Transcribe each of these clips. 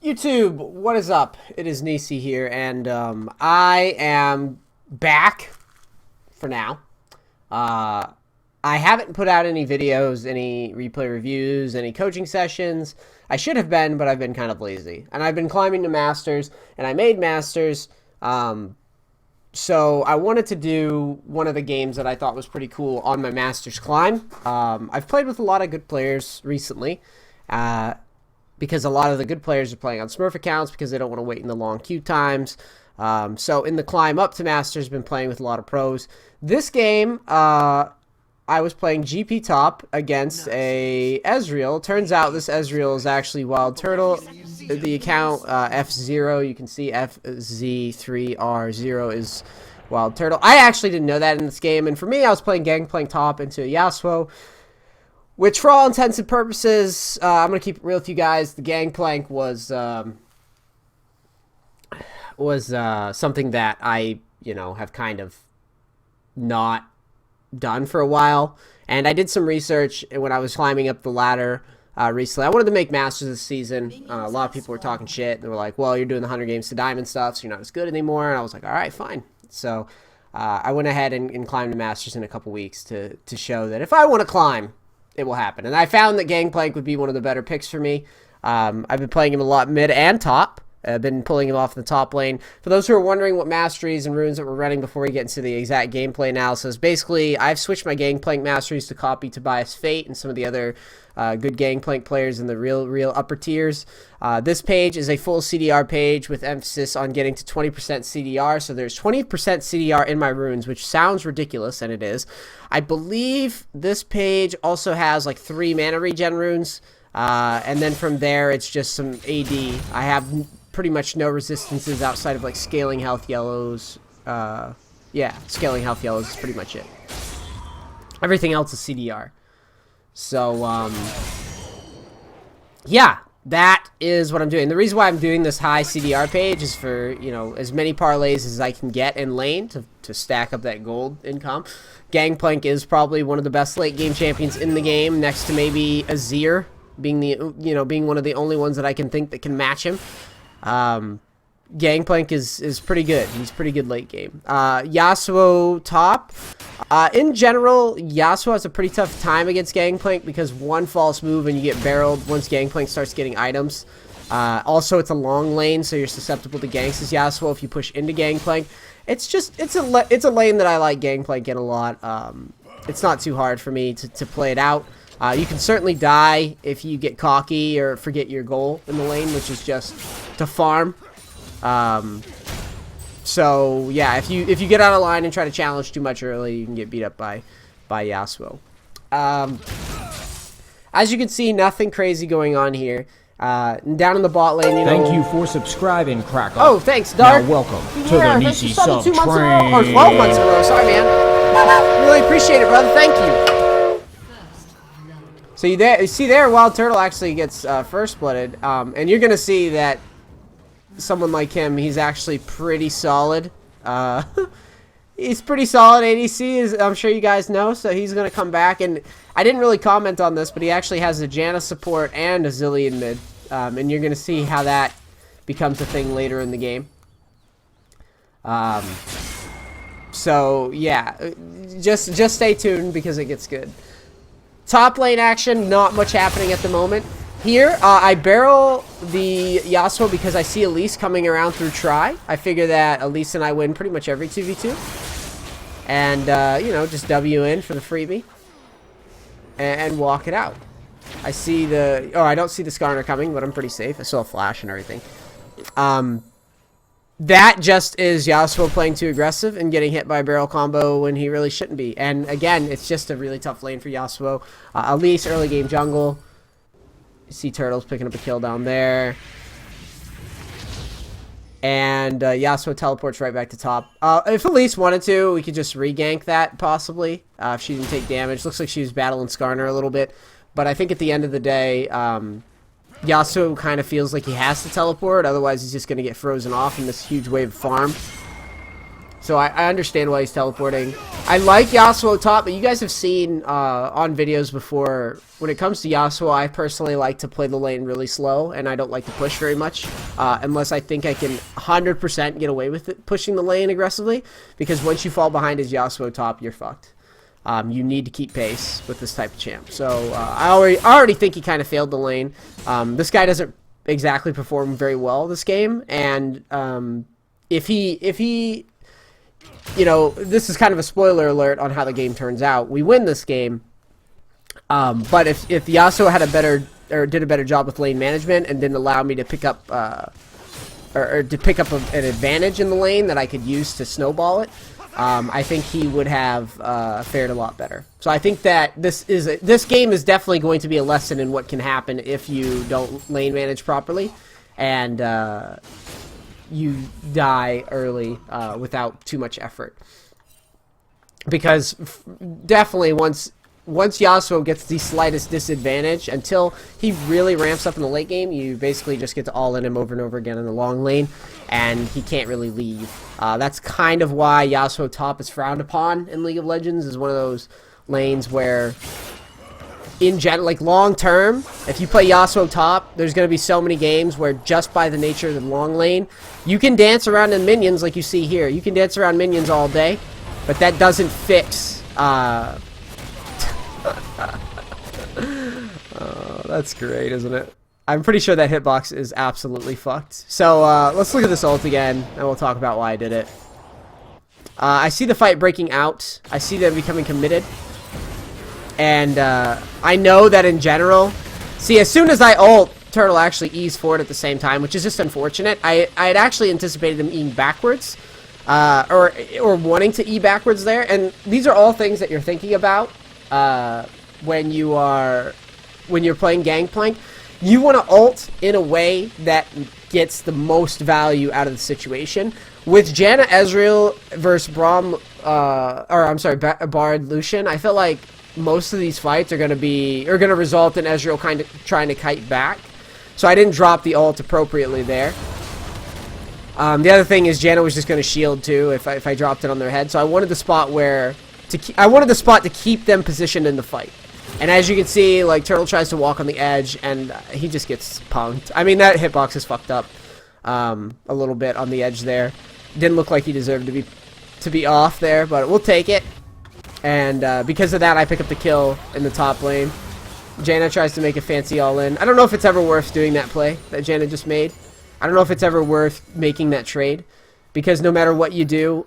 YouTube, what is up? It is Nisi here, and I am back for now. I haven't put out any videos, any replay reviews, any coaching sessions. I should have been, but I've been kind of lazy. And I've been climbing to Masters, and I made Masters. So I wanted to do one of the games that I thought was pretty cool on my Masters climb. I've played with a lot of good players recently. Because a lot of the good players are playing on Smurf accounts because they don't want to wait in the long queue times. So in the climb up to Masters, been playing with a lot of pros. This game, I was playing GP top against a Ezreal. Turns out this Ezreal is actually WildTurtle. The account F0, you can see FZ3R0 is WildTurtle. I actually didn't know that in this game, and for me, I was playing Gangplank top into a Yasuo. Which, for all intents and purposes, I'm going to keep it real with you guys. The Gangplank was something that I, have kind of not done for a while. And I did some research when I was climbing up the ladder recently. I wanted to make Masters this season. A lot of people were talking shit. They were like, well, you're doing the 100 games to Diamond stuff, so you're not as good anymore. And I was like, all right, fine. So I went ahead and climbed the Masters in a couple weeks to show that if I want to climb, it will happen. And I found that Gangplank would be one of the better picks for me. I've been playing him a lot mid and top. I've been pulling him off the top lane. For those who are wondering what masteries and runes that we're running before we get into the exact gameplay analysis, basically, I've switched my Gangplank masteries to copy Tobias Fate and some of the other good Gangplank players in the real upper tiers. This page is a full CDR page with emphasis on getting to 20% CDR. So there's 20% CDR in my runes, which sounds ridiculous, and it is. I believe this page also has like 3 mana regen runes. And then from there, it's just some AD. I have pretty much no resistances outside of like scaling health yellows. Yeah, scaling health yellows is pretty much it. Everything else is CDR. So, yeah, that is what I'm doing. The reason why I'm doing this high CDR page is for, as many parlays as I can get in lane to stack up that gold income. Gangplank is probably one of the best late game champions in the game, next to maybe Azir being being one of the only ones that I can think that can match him. Gangplank is pretty good. He's pretty good late game. Yasuo top. In general, Yasuo has a pretty tough time against Gangplank because one false move and you get barreled once Gangplank starts getting items. Also, it's a long lane, so you're susceptible to ganks as Yasuo if you push into Gangplank. It's a lane that I like Gangplank in a lot. It's not too hard for me to play it out. You can certainly die if you get cocky or forget your goal in the lane, which is just to farm. So yeah, if you get out of line and try to challenge too much early, you can get beat up by Yasuo. As you can see, nothing crazy going on here. Down in the bot lane, Thank you for subscribing, Cracker. Oh, thanks, Dark. Now welcome to the Nisi sub 2 months in a row, or 12 months in a row. Sorry, man. Really appreciate it, brother. Thank you. So you see there, WildTurtle actually gets first blooded, and you're gonna see that someone like him, he's actually pretty solid. He's pretty solid ADC, as I'm sure you guys know. So he's gonna come back, and I didn't really comment on this, but he actually has a Janna support and a Zillion mid, and you're gonna see how that becomes a thing later in the game. So yeah, just stay tuned because it gets good. Top lane action, not much happening at the moment. Here, I barrel the Yasuo because I see Elise coming around through Try. I figure that Elise and I win pretty much every 2v2. And, just W in for the freebie. And walk it out. I see the... Oh, I don't see the Skarner coming, but I'm pretty safe. I saw a flash and everything. That just is Yasuo playing too aggressive and getting hit by a barrel combo when he really shouldn't be. And again, it's just a really tough lane for Yasuo. Elise, early game jungle. You see Turtles picking up a kill down there. And Yasuo teleports right back to top. If Elise wanted to, we could just re-gank that, possibly. If she didn't take damage. Looks like she was battling Skarner a little bit. But I think at the end of the day... Yasuo kind of feels like he has to teleport, otherwise he's just going to get frozen off in this huge wave of farm. So I understand why he's teleporting. I like Yasuo top, but you guys have seen on videos before, when it comes to Yasuo, I personally like to play the lane really slow, and I don't like to push very much, unless I think I can 100% get away with it, pushing the lane aggressively, because once you fall behind his Yasuo top, you're fucked. You need to keep pace with this type of champ. So I already think he kind of failed the lane. This guy doesn't exactly perform very well this game, and if he you know, this is kind of a spoiler alert on how the game turns out. We win this game, but if Yasuo had did a better job with lane management and didn't allow me to pick up or to pick up an advantage in the lane that I could use to snowball it, I think he would have fared a lot better. So I think that this game is definitely going to be a lesson in what can happen if you don't lane manage properly, and you die early without too much effort. Because definitely once Yasuo gets the slightest disadvantage, until he really ramps up in the late game, you basically just get to all in him over and over again in the long lane, and he can't really leave. That's kind of why Yasuo top is frowned upon in League of Legends, is one of those lanes where, in general, like long term, if you play Yasuo top, there's going to be so many games where just by the nature of the long lane, you can dance around in minions like you see here. You can dance around minions all day, but that doesn't fix oh, that's great, isn't it? I'm pretty sure that hitbox is absolutely fucked. So let's look at this ult again, and we'll talk about why I did it. I see the fight breaking out. I see them becoming committed. And I know that in general... See, as soon as I ult, Turtle actually E's forward at the same time, which is just unfortunate. I had actually anticipated him E'ing backwards. Or wanting to E backwards there. And these are all things that you're thinking about when you're playing Gangplank. You want to ult in a way that gets the most value out of the situation. With Janna Ezreal versus Bard Lucian, I feel like most of these fights are going to result in Ezreal kind of trying to kite back. So I didn't drop the ult appropriately there. The other thing is Janna was just going to shield too if I dropped it on their head. So I wanted the spot to keep them positioned in the fight. And as you can see, like, Turtle tries to walk on the edge, and he just gets punked. I mean, that hitbox is fucked up a little bit on the edge there. Didn't look like he deserved to be off there, but we'll take it. And because of that, I pick up the kill in the top lane. Janna tries to make a fancy all-in. I don't know if it's ever worth doing that play that Janna just made. I don't know if it's ever worth making that trade. Because no matter what you do,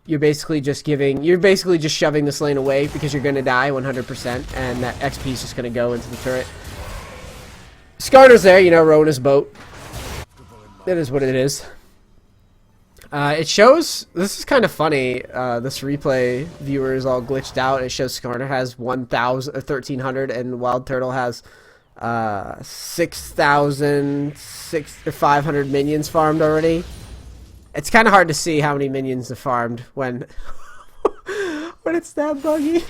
you're basically just shoving this lane away because you're going to die 100%, and that XP is just going to go into the turret. Skarner's there, you know, rowing his boat. It is what it is. It shows, this is kind of funny, this replay viewer is all glitched out. It shows Skarner has 1,300 and WildTurtle has 6,500 minions farmed already. It's kind of hard to see how many minions are farmed when when it's that buggy.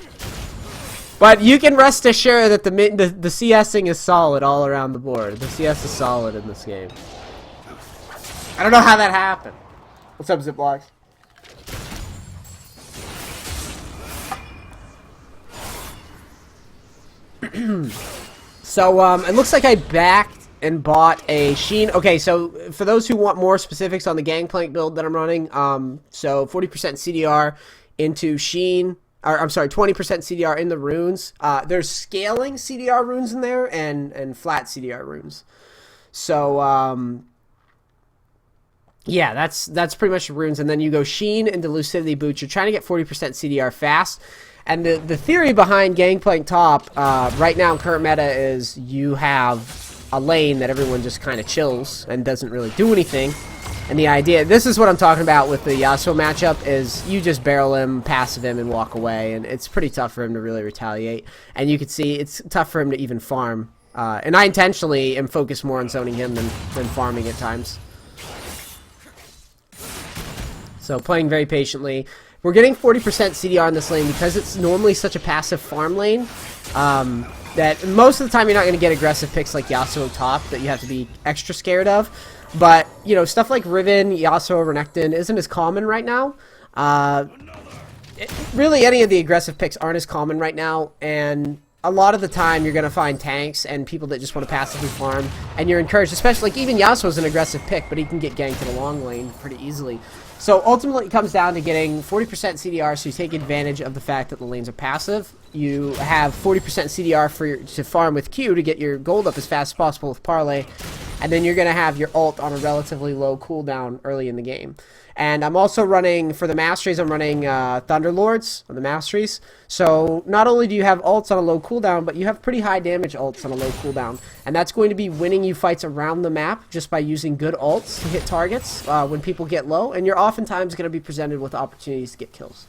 But you can rest assured that the CSing is solid all around the board. The CS is solid in this game. I don't know how that happened. What's up, Ziplocs? So it looks like I backed and bought a Sheen. Okay, so for those who want more specifics on the Gangplank build that I'm running, so 40% CDR into Sheen, or I'm sorry, 20% CDR in the runes. There's scaling CDR runes in there and flat CDR runes. So yeah, that's pretty much the runes, and then you go Sheen into Lucidity Boots. You're trying to get 40% CDR fast. And the theory behind Gangplank top right now in current meta is you have a lane that everyone just kind of chills and doesn't really do anything. And the idea, this is what I'm talking about with the Yasuo matchup, is you just barrel him, passive him, and walk away. And it's pretty tough for him to really retaliate. And you can see it's tough for him to even farm. And I intentionally am focused more on zoning him than farming at times. So playing very patiently. We're getting 40% CDR in this lane because it's normally such a passive farm lane. That most of the time you're not going to get aggressive picks like Yasuo top that you have to be extra scared of. But, you know, stuff like Riven, Yasuo, Renekton isn't as common right now. Really, any of the aggressive picks aren't as common right now, and a lot of the time you're going to find tanks and people that just want to passively farm, and you're encouraged, especially, like, even Yasuo's an aggressive pick, but he can get ganked in the long lane pretty easily. So ultimately it comes down to getting 40% CDR, so you take advantage of the fact that the lanes are passive. You have 40% CDR to farm with Q to get your gold up as fast as possible with Parlay, and then you're going to have your ult on a relatively low cooldown early in the game. And I'm also running, for the Masteries, I'm running Thunderlords on the Masteries. So not only do you have ults on a low cooldown, but you have pretty high damage ults on a low cooldown. And that's going to be winning you fights around the map just by using good ults to hit targets when people get low. And you're oftentimes going to be presented with opportunities to get kills.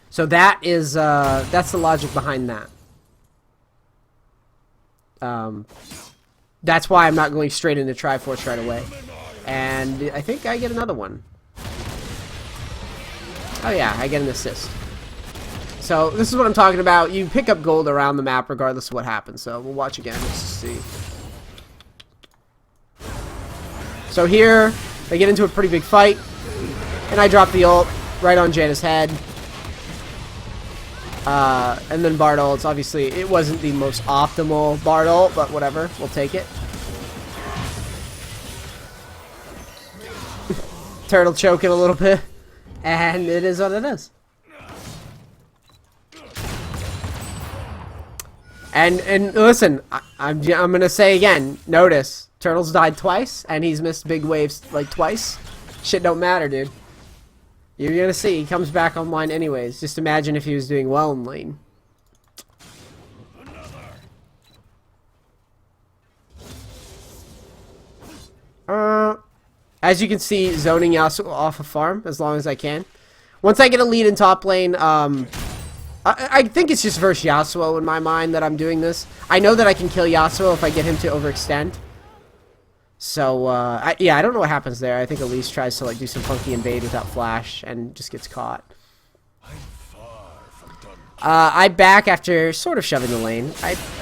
So that is, that's the logic behind that. That's why I'm not going straight into Triforce right away. And I think I get another one. Oh yeah, I get an assist. So this is what I'm talking about. You pick up gold around the map regardless of what happens. So we'll watch again. Let's see. So here, they get into a pretty big fight. And I drop the ult right on Janna's head. And then Bard ults. Obviously, it wasn't the most optimal Bard ult, but whatever. We'll take it. Turtle choking a little bit, and it is what it is. And listen, I'm gonna say again. Notice Turtle's died twice, and he's missed big waves like twice. Shit don't matter, dude. You're gonna see he comes back online anyways. Just imagine if he was doing well in lane. As you can see, zoning Yasuo off a farm as long as I can. Once I get a lead in top lane, I think it's just versus Yasuo in my mind that I'm doing this. I know that I can kill Yasuo if I get him to overextend. So, yeah, I don't know what happens there. I think Elise tries to like do some funky invade without flash and just gets caught. I back after sort of shoving the lane.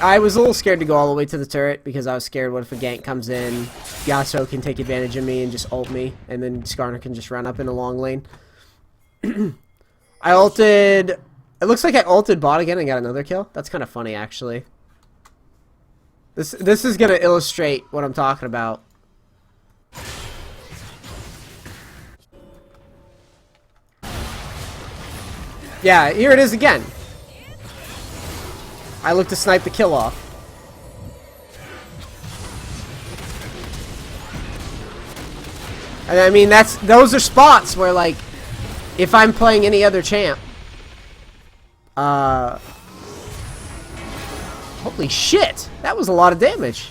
I was a little scared to go all the way to the turret because I was scared what if a gank comes in, Yasuo can take advantage of me and just ult me, and then Skarner can just run up in a long lane. I ulted... It looks like I ulted bot again and got another kill. That's kind of funny, actually. This is going to illustrate what I'm talking about. Yeah, here it is again. I look to snipe the kill off. And I mean, those are spots where, like, if I'm playing any other champ, holy shit, that was a lot of damage.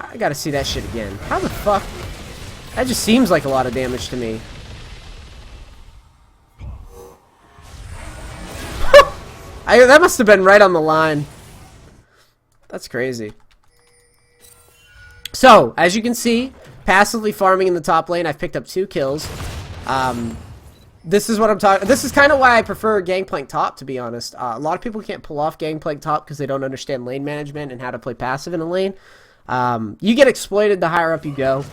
I gotta see that shit again. How the fuck? That just seems like a lot of damage to me. That must have been right on the line. That's crazy. So, as you can see, passively farming in the top lane, I've picked up 2 kills. This is what I'm talking. This is kind of why I prefer Gangplank top, to be honest. A lot of people can't pull off Gangplank top because they don't understand lane management and how to play passive in a lane. You get exploited the higher up you go.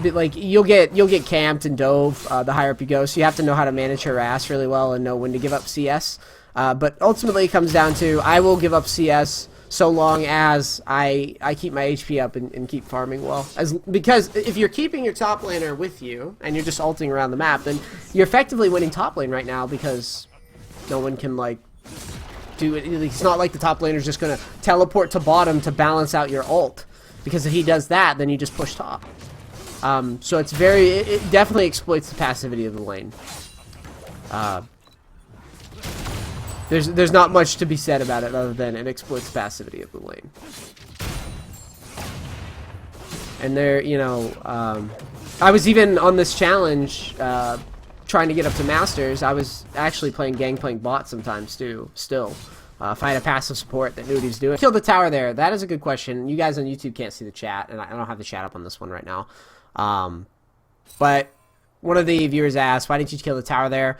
Like you'll get camped and dove the higher up you go, so you have to know how to manage your harass really well and know when to give up CS. But ultimately, it comes down to I will give up CS so long as I keep my HP up and keep farming well. Because if you're keeping your top laner with you and you're just ulting around the map, then you're effectively winning top lane right now because no one can like do it. It's not like the top laner's just gonna teleport to bottom to balance out your ult. Because if he does that, then you just push top. So it's it definitely exploits the passivity of the lane. There's not much to be said about it other than it exploits the passivity of the lane. And there, you know, I was even on this challenge trying to get up to Masters. I was actually playing Gangplank bot sometimes too, still. If I had a passive support that knew what he was doing. Killed the tower there. That is a good question. You guys on YouTube can't see the chat, and I don't have the chat up on this one right now. But one of the viewers asked, why didn't you kill the tower there?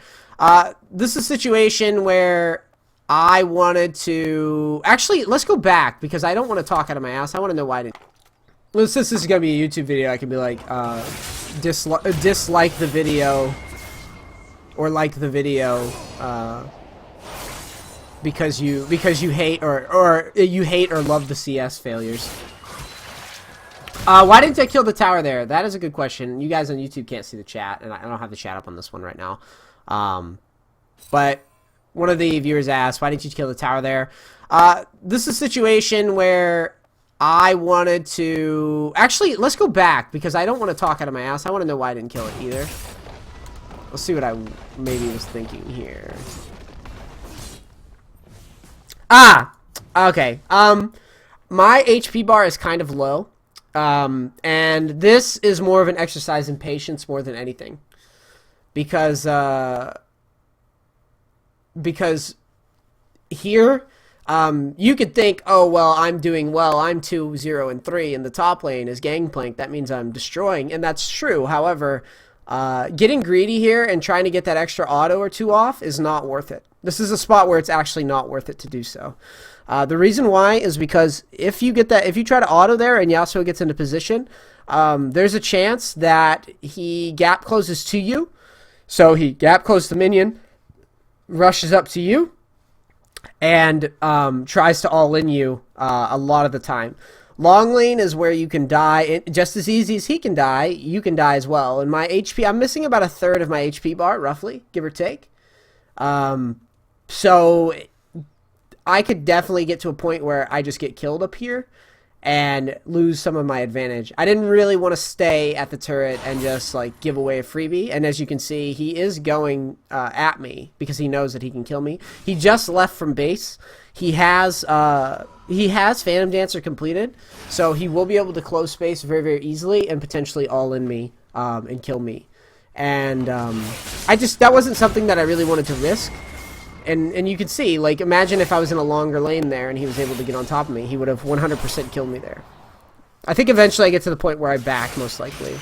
This is a situation where I wanted to... Actually, let's go back, because I don't want to talk out of my ass. I want to know why I didn't... Well, since this is going to be a YouTube video, I can be like, dislike the video, or like the video, because you hate, or you hate or love the CS failures. Why didn't I kill the tower there? That is a good question. You guys on YouTube can't see the chat, and I don't have the chat up on this one right now. But one of the viewers asked, why didn't you kill the tower there? This is a situation where I wanted to... Actually, let's go back, because I don't want to talk out of my ass. I want to know why I didn't kill it either. Let's see what I maybe was thinking here. Ah! Okay. My HP bar is kind of low. And this is more of an exercise in patience more than anything. Because here, you could think, oh, well, I'm doing well. I'm 2-0-3 in the top lane is Gangplank. That means I'm destroying, and that's true. However, getting greedy here and trying to get that extra auto or two off is not worth it. This is a spot where it's actually not worth it to do so. The reason why is because if you try to auto there and Yasuo gets into position, there's a chance that he gap closes to you. So he gap closes the minion, rushes up to you, and tries to all-in you a lot of the time. Long lane is where you can die. Just as easy as he can die, you can die as well. And my HP, I'm missing about 1/3 of my HP bar, roughly, give or take. So I could definitely get to a point where I just get killed up here and lose some of my advantage. I didn't really want to stay at the turret and just like give away a freebie. And as you can see, he is going at me because he knows that he can kill me. He just left from base. He has Phantom Dancer completed, so he will be able to close space very, very easily and potentially all in me and kill me. And that wasn't something that I really wanted to risk. And you can see, like, imagine if I was in a longer lane there and he was able to get on top of me. He would have 100% killed me there. I think eventually I get to the point where I back, most likely.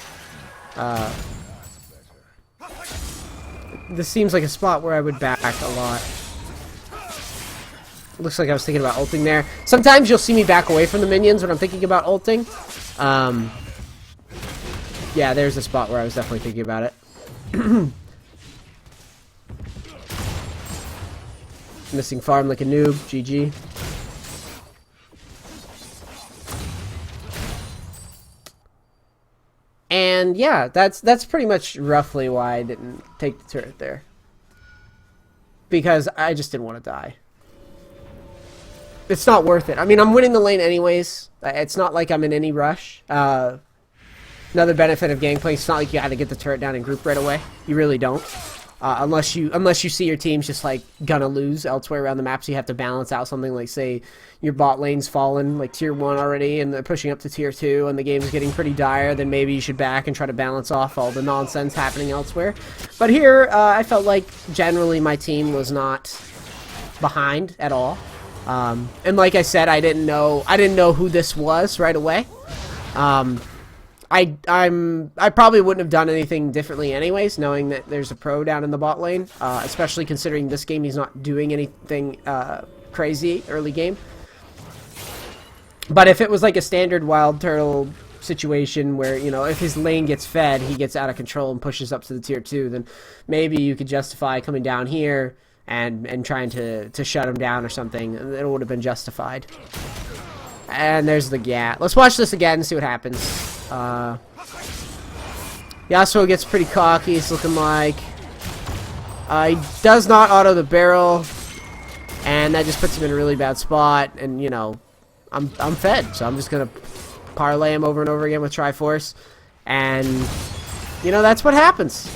This seems like a spot where I would back a lot. Looks like I was thinking about ulting there. Sometimes you'll see me back away from the minions when I'm thinking about ulting. Yeah, there's a spot where I was definitely thinking about it. Missing farm like a noob. GG. And yeah, that's pretty much roughly why I didn't take the turret there. Because I just didn't want to die. It's not worth it. I mean, I'm winning the lane anyways. It's not like I'm in any rush. Another benefit of Gangplank, it's not like you have to get the turret down in group right away. You really don't. Unless you see your team's just like gonna lose elsewhere around the map, so you have to balance out something like, say, your bot lane's fallen like tier 1 already and they're pushing up to tier 2 and the game's getting pretty dire, then maybe you should back and try to balance off all the nonsense happening elsewhere. But here, I felt like generally my team was not behind at all. And like I said, I didn't know who this was right away. I probably wouldn't have done anything differently anyways, knowing that there's a pro down in the bot lane, especially considering this game he's not doing anything crazy early game. But if it was like a standard WildTurtle situation where, you know, if his lane gets fed, he gets out of control and pushes up to the tier 2, then maybe you could justify coming down here and trying to shut him down or something. It would have been justified. And there's the GAT. Let's watch this again and see what happens. Yasuo gets pretty cocky, it's looking like. He does not auto the barrel, and that just puts him in a really bad spot. And, you know, I'm fed, so I'm just going to parlay him over and over again with Triforce. And, you know, that's what happens.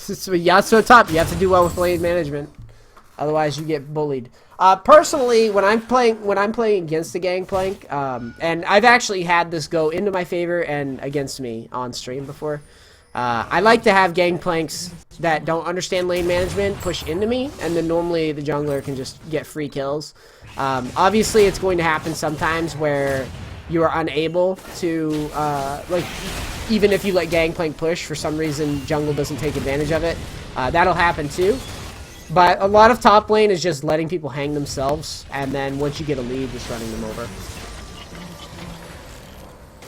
It's Yasuo top. You have to do well with lane management, otherwise you get bullied. Personally, when I'm playing against the Gangplank, and I've actually had this go into my favor and against me on stream before. I like to have Gangplanks that don't understand lane management push into me, and then normally the jungler can just get free kills. Obviously, it's going to happen sometimes where you are unable to, like, even if you let Gangplank push, for some reason jungle doesn't take advantage of it. That'll happen too. But a lot of top lane is just letting people hang themselves, and then once you get a lead, just running them over.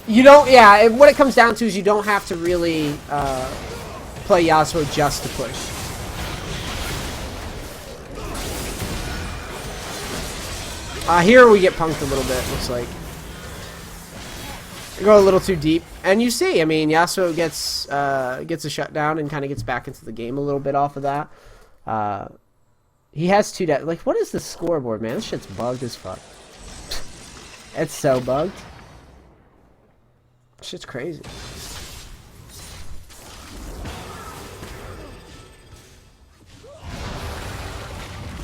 You don't, yeah, what it comes down to is you don't have to really play Yasuo just to push. Here we get punked a little bit, looks like. We go a little too deep. And you see, I mean, Yasuo gets a shutdown and kind of gets back into the game a little bit off of that. He has 2 deaths. Like, what is the scoreboard, man? This shit's bugged as fuck. It's so bugged. Shit's crazy.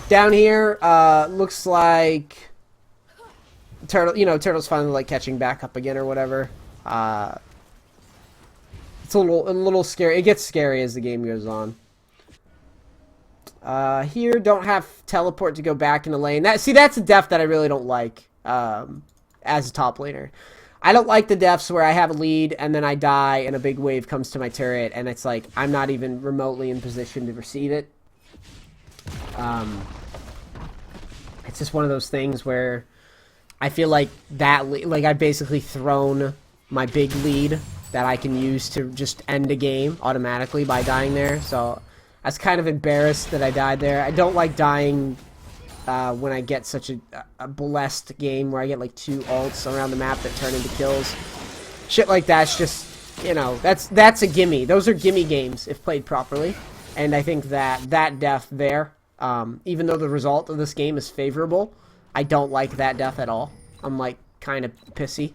Down here, looks like Turtle. You know, Turtle's finally like catching back up again or whatever. It's a little scary. It gets scary as the game goes on. Here, don't have teleport to go back in the lane. That's a def that I really don't like as a top laner. I don't like the defs where I have a lead and then I die and a big wave comes to my turret and it's like I'm not even remotely in position to receive it. It's just one of those things where I feel like I've basically thrown my big lead that I can use to just end a game automatically by dying there. So I was kind of embarrassed that I died there. I don't like dying when I get such a blessed game where I get like 2 ults around the map that turn into kills. Shit like that's just, you know, that's a gimme. Those are gimme games if played properly. And I think that death there, even though the result of this game is favorable, I don't like that death at all. I'm like kind of pissy.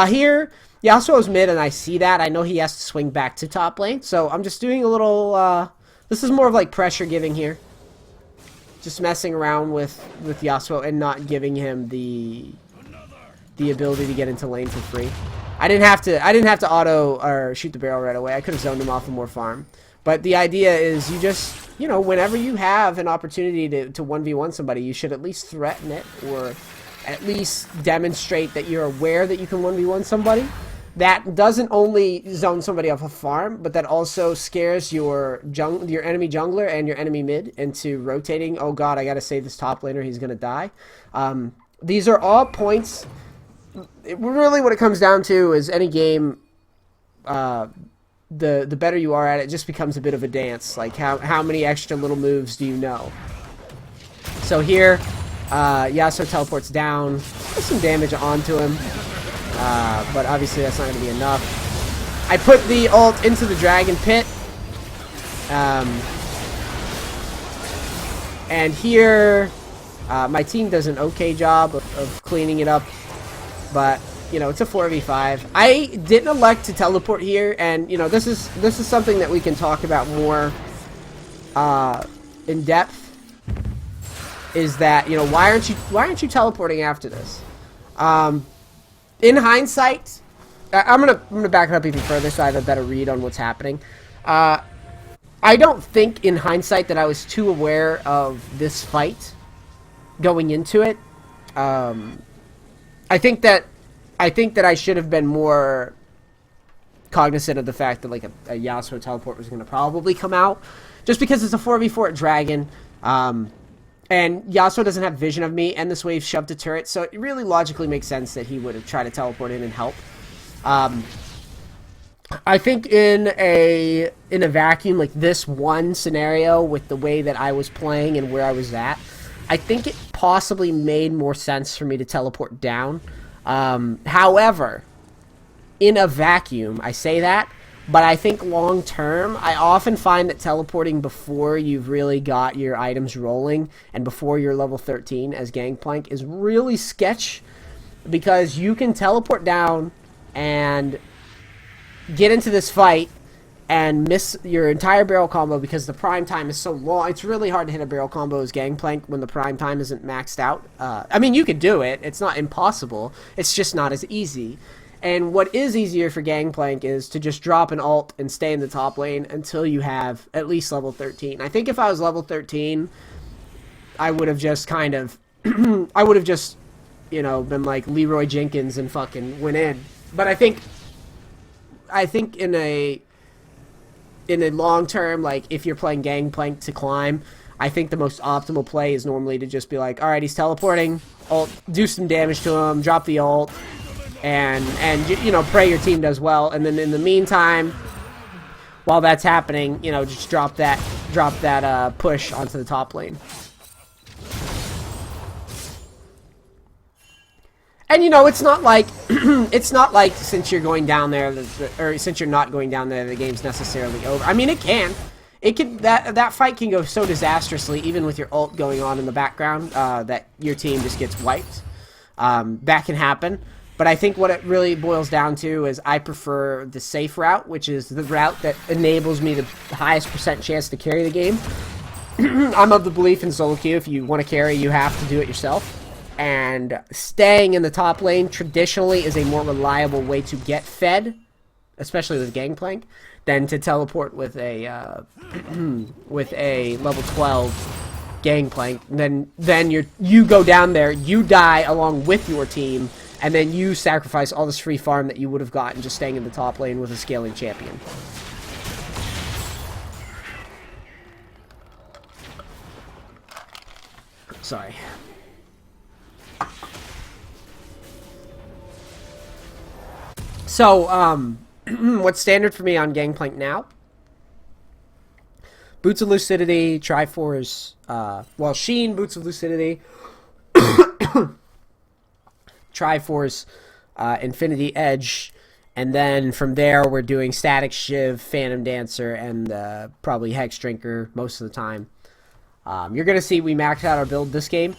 Here, Yasuo's mid and I see that. I know he has to swing back to top lane. So I'm just doing a little, this is more of like pressure giving here. Just messing around with Yasuo and not giving him the ability to get into lane for free. I didn't have to auto or shoot the barrel right away. I could have zoned him off and more farm. But the idea is you just, you know, whenever you have an opportunity to 1v1 somebody, you should at least threaten it or at least demonstrate that you're aware that you can 1v1 somebody. That doesn't only zone somebody off a farm, but that also scares your enemy jungler and your enemy mid into rotating. Oh god, I gotta save this top laner, he's gonna die. These are all points. Really what it comes down to is any game, the better you are at it, just becomes a bit of a dance. Like how many extra little moves do you know? So here, Yasuo teleports down, puts some damage onto him. But obviously that's not going to be enough. I put the ult into the dragon pit. And here, my team does an okay job of cleaning it up. But, you know, it's a 4v5. I didn't elect to teleport here. And, you know, this is something that we can talk about more in depth. Is that, you know, why aren't you teleporting after this? In hindsight, I'm gonna back it up even further so I have a better read on what's happening. I don't think in hindsight that I was too aware of this fight going into it. I think that I should have been more cognizant of the fact that like a Yasuo teleport was gonna probably come out, just because it's a 4v4 at dragon. And Yasuo doesn't have vision of me, and this wave shoved a turret, so it really logically makes sense that he would have tried to teleport in and help. I think in a vacuum, like this one scenario with the way that I was playing and where I was at, I think it possibly made more sense for me to teleport down. However, in a vacuum, I say that, but I think long term, I often find that teleporting before you've really got your items rolling and before you're level 13 as Gangplank is really sketch, because you can teleport down and get into this fight and miss your entire barrel combo because the prime time is so long. It's really hard to hit a barrel combo as Gangplank when the prime time isn't maxed out. I mean, you could do it. It's not impossible. It's just not as easy. And what is easier for Gangplank is to just drop an ult and stay in the top lane until you have at least level 13. I think if I was level 13, I would have just kind of, I would have just, you know, been like Leroy Jenkins and fucking went in. But I think in a long term, like if you're playing Gangplank to climb, I think the most optimal play is normally to just be like, all right, he's teleporting, ult, do some damage to him, drop the ult, and you know, pray your team does well. And then in the meantime, while that's happening, you know, just drop that push onto the top lane. And you know, it's not like since you're going down there, or since you're not going down there, the game's necessarily over. I mean, it can. That fight can go so disastrously, even with your ult going on in the background, that your team just gets wiped. That can happen. But I think what it really boils down to is I prefer the safe route, which is the route that enables me the highest % chance to carry the game. I'm of the belief in solo queue, if you want to carry, you have to do it yourself. And staying in the top lane traditionally is a more reliable way to get fed, especially with Gangplank, than to teleport with a with a level 12 Gangplank. Then you go down there, you die along with your team, and then you sacrifice all this free farm that you would have gotten just staying in the top lane with a scaling champion. Sorry. So, what's standard for me on Gangplank now? Boots of Lucidity, Triforce, well, Sheen, Boots of Lucidity, Triforce, Infinity Edge, and then from there we're doing Static Shiv, Phantom Dancer, and probably Hex Drinker most of the time. You're going to see we maxed out our build this game.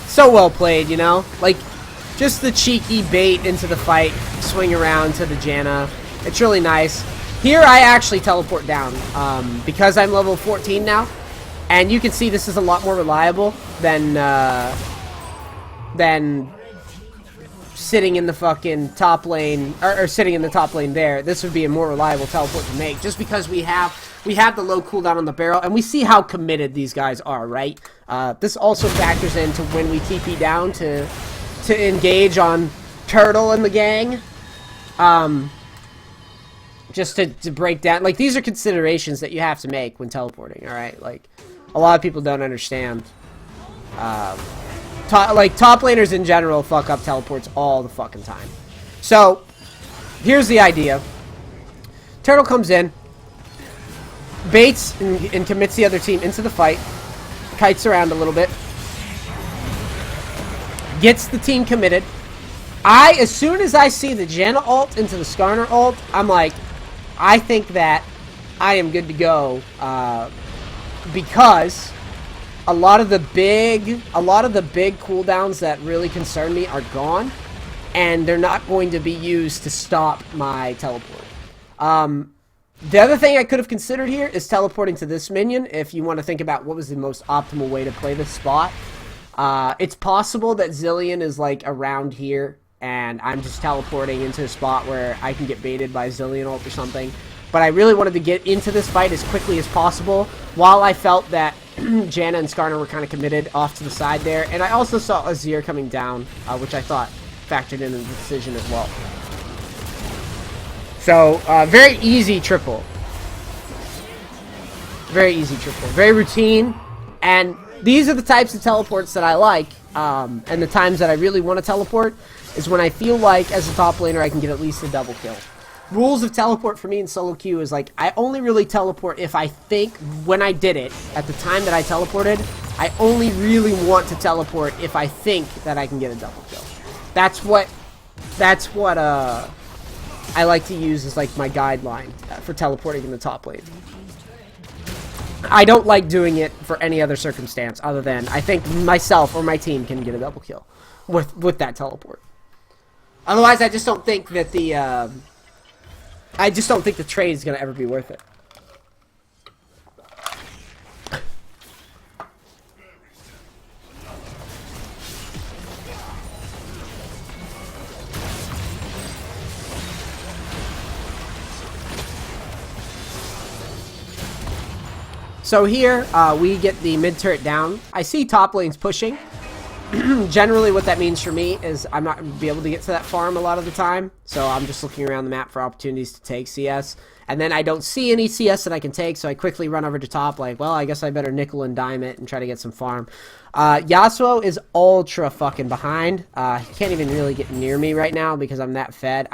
So well played, you know? Like, just the cheeky bait into the fight, swing around to the Janna. It's really nice. Here I actually teleport down, because I'm level 14 now. And you can see this is a lot more reliable than sitting in the fucking top lane, or sitting in the top lane there. This would be a more reliable teleport to make, just because we have the low cooldown on the barrel, and we see how committed these guys are, right? This also factors into when we TP down to engage on Turtle and the gang. Just to break down, like, these are considerations that you have to make when teleporting, alright? Like, a lot of people don't understand. Top laners in general fuck up teleports all the fucking time. So, here's the idea. Turtle comes in, baits and commits the other team into the fight, kites around a little bit, gets the team committed. As soon as I see the Janna ult into the Skarner ult, I'm like, I think that I am good to go, because a lot of the big cooldowns that really concern me are gone, and they're not going to be used to stop my teleport. The other thing I could have considered here is teleporting to this minion, if you want to think about what was the most optimal way to play this spot. It's possible that Zilean is, like, around here, and I'm just teleporting into a spot where I can get baited by Zilean ult or something. But I really wanted to get into this fight as quickly as possible, while I felt that Janna and Skarner were kind of committed off to the side there. And I also saw Azir coming down, which I thought factored in the decision as well. So, very easy triple. Very easy triple. Very routine. And these are the types of teleports that I like. And the times that I really want to teleport is when I feel like, as a top laner, I can get at least a double kill. Rules of teleport for me in solo queue is, like, I only really teleport if I think, when I did it, at the time that I teleported, I only really want to teleport if I think that I can get a double kill. That's what I like to use as, like, my guideline for teleporting in the top lane. I don't like doing it for any other circumstance other than I think myself or my team can get a double kill with that teleport. Otherwise, I just don't think that the trade is going to ever be worth it. So here, we get the mid turret down. I see top lanes pushing. Generally, what that means for me is I'm not going to be able to get to that farm a lot of the time. So I'm just looking around the map for opportunities to take CS. And then I don't see any CS that I can take, so I quickly run over to top like, well, I guess I better nickel and dime it and try to get some farm. Yasuo is ultra fucking behind. He can't even really get near me right now because I'm that fed.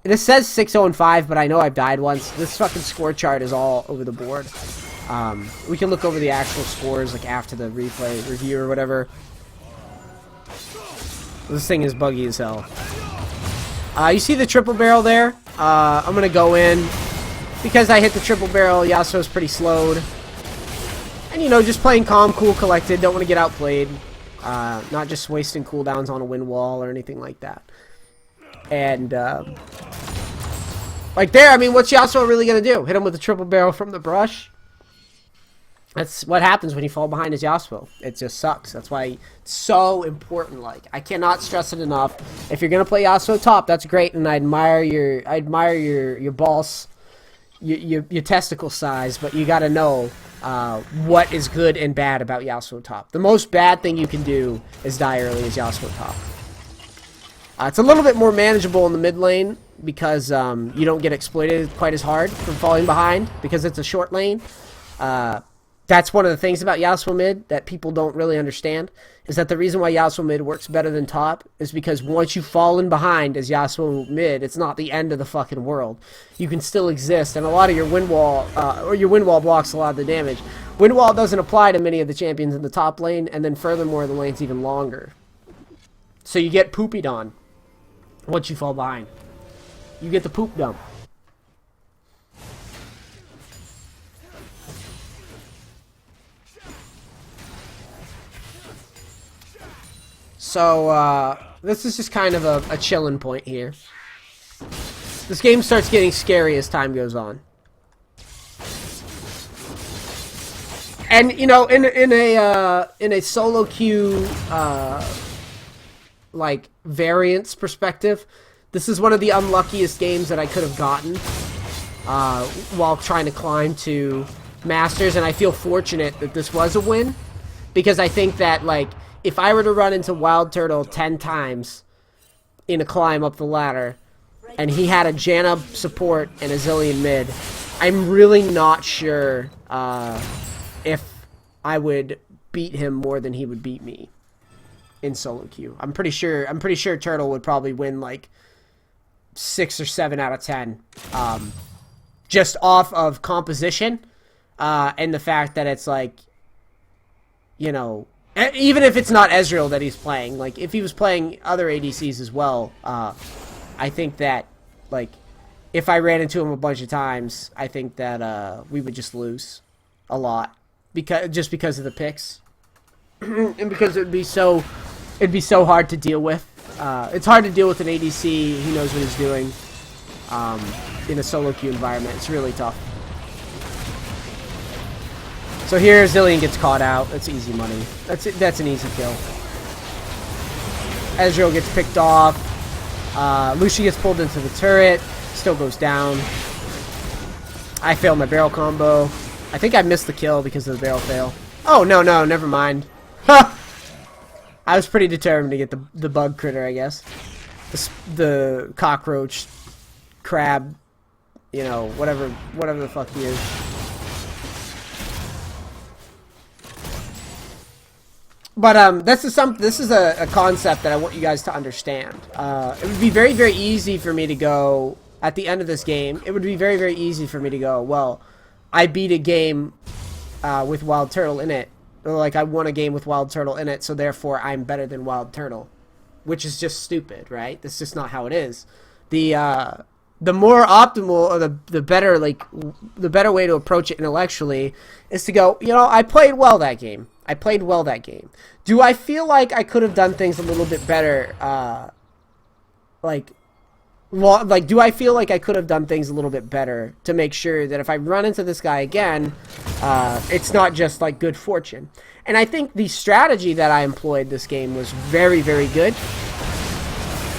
This says 6-0-5, but I know I've died once. This fucking score chart is all over the board. We can look over the actual scores like after the replay review or whatever. This thing is buggy as hell. You see the triple barrel there? I'm gonna go in. Because I hit the triple barrel, Yasuo's pretty slowed. And, you know, just playing calm, cool, collected. Don't want to get outplayed. Not just wasting cooldowns on a wind wall or anything like that. And, like there, I mean, what's Yasuo really going to do? Hit him with a triple barrel from the brush? That's what happens when you fall behind as Yasuo. It just sucks. That's why it's so important. Like, I cannot stress it enough. If you're going to play Yasuo top, that's great. And I admire your balls. Your testicle size, but you gotta know what is good and bad about Yasuo top. The most bad thing you can do is die early as Yasuo top. It's a little bit more manageable in the mid lane because you don't get exploited quite as hard from falling behind because it's a short lane. That's one of the things about Yasuo mid that people don't really understand, is that the reason why Yasuo mid works better than top is because once you've fallen behind as Yasuo mid, it's not the end of the fucking world. You can still exist, and a lot of your wind wall, blocks a lot of the damage. Wind wall doesn't apply to many of the champions in the top lane, and then furthermore, the lane's even longer. So you get poopied on once you fall behind. You get the poop dump. So, this is just kind of a chilling point here. This game starts getting scary as time goes on. And, you know, in a solo queue, like, variance perspective, this is one of the unluckiest games that I could have gotten, while trying to climb to Masters, and I feel fortunate that this was a win, because I think that, like, if I were to run into WildTurtle 10 times in a climb up the ladder, and he had a Janna support and a Zillion mid, I'm really not sure if I would beat him more than he would beat me in solo queue. I'm pretty sure Turtle would probably win like 6 or 7 out of 10, just off of composition and the fact that it's like, you know. Even if it's not Ezreal that he's playing, like, if he was playing other ADCs as well, I think that, like, if I ran into him a bunch of times, I think that, we would just lose a lot. Just because of the picks. And because it'd be so hard to deal with. It's hard to deal with an ADC who knows what he's doing, in a solo queue environment. It's really tough. So here, Zillion gets caught out. That's easy money. That's an easy kill. Ezreal gets picked off. Lucia gets pulled into the turret. Still goes down. I failed my barrel combo. I think I missed the kill because of the barrel fail. Oh, no, never mind. I was pretty determined to get the bug critter, I guess. The cockroach, crab, you know, whatever the fuck he is. But this is a concept that I want you guys to understand. It would be very, very easy for me to go, at the end of this game, it would be very, very easy for me to go, well, I beat a game with WildTurtle in it. Or, like, I won a game with WildTurtle in it, so therefore I'm better than WildTurtle. Which is just stupid, right? That's just not how it is. The more optimal, or the better, like, the better way to approach it intellectually is to go, you know, I played well that game. Do I feel like I could have done things a little bit better, do I feel like I could have done things a little bit better to make sure that if I run into this guy again, it's not just, like, good fortune? And I think the strategy that I employed this game was very, very good.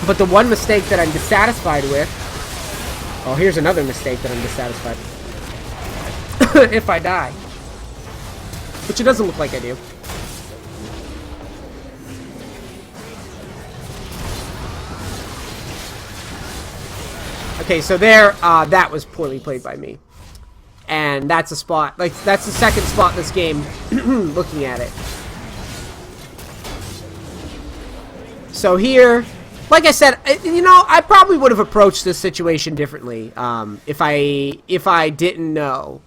But the one mistake that I'm dissatisfied with... Oh, here's another mistake that I'm dissatisfied with. If I die. Which it doesn't look like I do. Okay, so there, that was poorly played by me. And that's a spot, like, that's the second spot in this game, looking at it. So here, like I said, you know, I probably would have approached this situation differently if I didn't know,